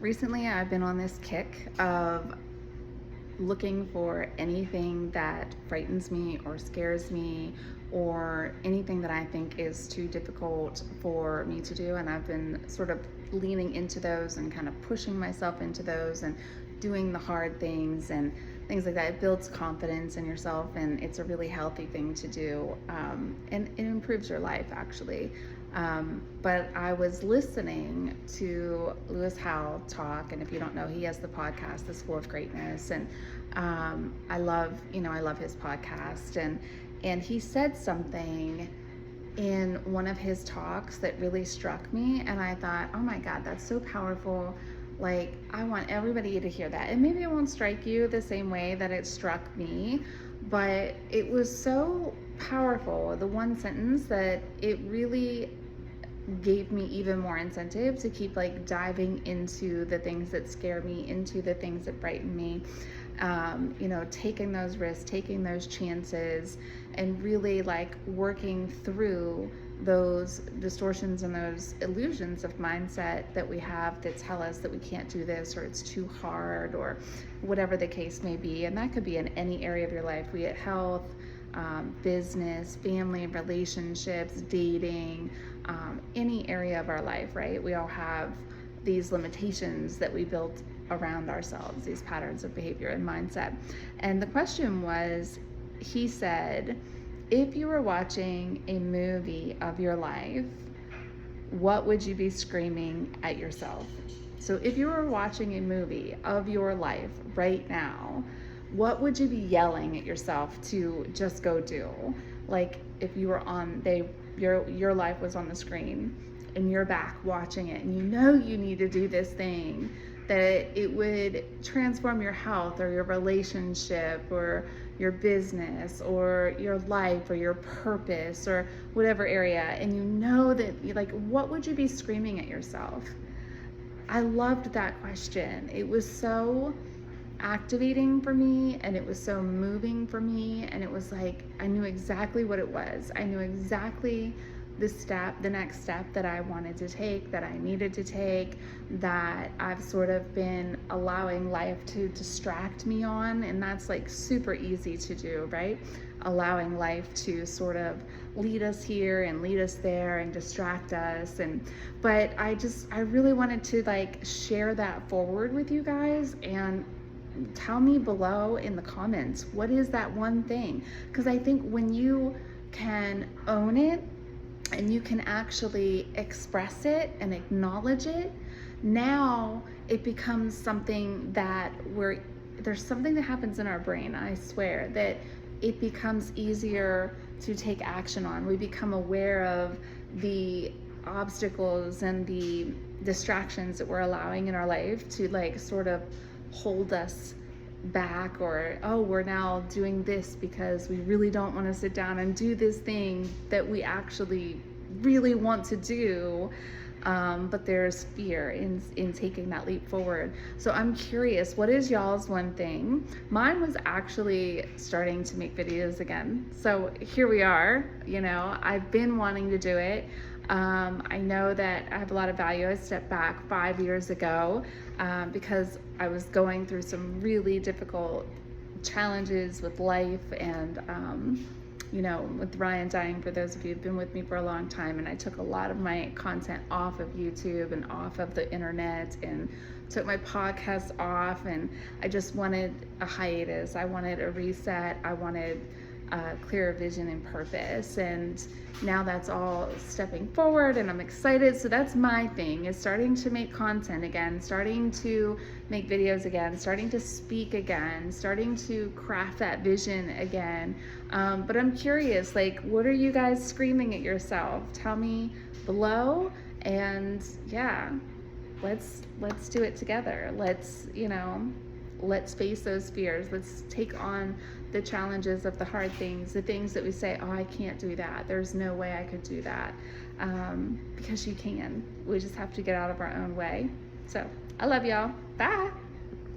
Recently, I've been on this kick of looking for anything that frightens me or scares me or anything that I think is too difficult for me to do. And I've been sort of leaning into those and kind of pushing myself into those and doing the hard things and things like that. It builds confidence in yourself, and it's a really healthy thing to do. And it improves your life, actually. But I was listening to Lewis Howell talk, and if you don't know, he has the podcast, The School of Greatness, and I love his podcast, and he said something in one of his talks that really struck me, and I thought, oh my God, that's so powerful. Like, I want everybody to hear that. And maybe it won't strike you the same way that it struck me, but it was so powerful, the one sentence, that it really gave me even more incentive to keep diving into the things that scare me, into the things that brighten me, taking those risks, taking those chances, and really working through those distortions and those illusions of mindset that we have that tell us that we can't do this, or it's too hard, or whatever the case may be. And that could be in any area of your life, be it health, business, family, relationships, dating, any area of our life, right? We all have these limitations that we built around ourselves, these patterns of behavior and mindset. And the question was, he said, if you were watching a movie of your life, what would you be screaming at yourself? So if you were watching a movie of your life right now, what would you be yelling at yourself to just go do? Like, if you were your life was on the screen and you're back watching it, and you need to do this thing, that it would transform your health or your relationship or your business or your life or your purpose or whatever area, and that, what would you be screaming at yourself? I loved that question. It was so activating for me, and it was so moving for me, and it was like I knew exactly what it was. I knew exactly the next step that I wanted to take, that I needed to take, that I've sort of been allowing life to distract me on. And that's super easy to do, right? Allowing life to sort of lead us here and lead us there and distract us. But I really wanted to share that forward with you guys, and tell me below in the comments, what is that one thing? Because I think when you can own it and you can actually express it and acknowledge it, now it becomes something that there's something that happens in our brain, I swear, that it becomes easier to take action on. We become aware of the obstacles and the distractions that we're allowing in our life to sort of hold us back, or we're now doing this because we really don't want to sit down and do this thing that we actually really want to do, but there's fear in taking that leap forward. So I'm curious, what is y'all's one thing? Mine was actually starting to make videos again. So here we are. I've been wanting to do it. I know that I have a lot of value. I stepped back 5 years ago because I was going through some really difficult challenges with life, and with Ryan dying, for those of you who've been with me for a long time, and I took a lot of my content off of YouTube and off of the internet, and took my podcast off, and I just wanted a hiatus. I wanted a reset. I wanted clearer vision and purpose, and now that's all stepping forward, and I'm excited. So that's my thing, is starting to make content again, starting to make videos again, starting to speak again, starting to craft that vision again. But I'm curious, what are you guys screaming at yourself? Tell me below, and yeah, let's do it together. Let's face those fears. Let's take on the challenges of the hard things, the things that we say, I can't do that. There's no way I could do that. Because you can. We just have to get out of our own way. So I love y'all. Bye.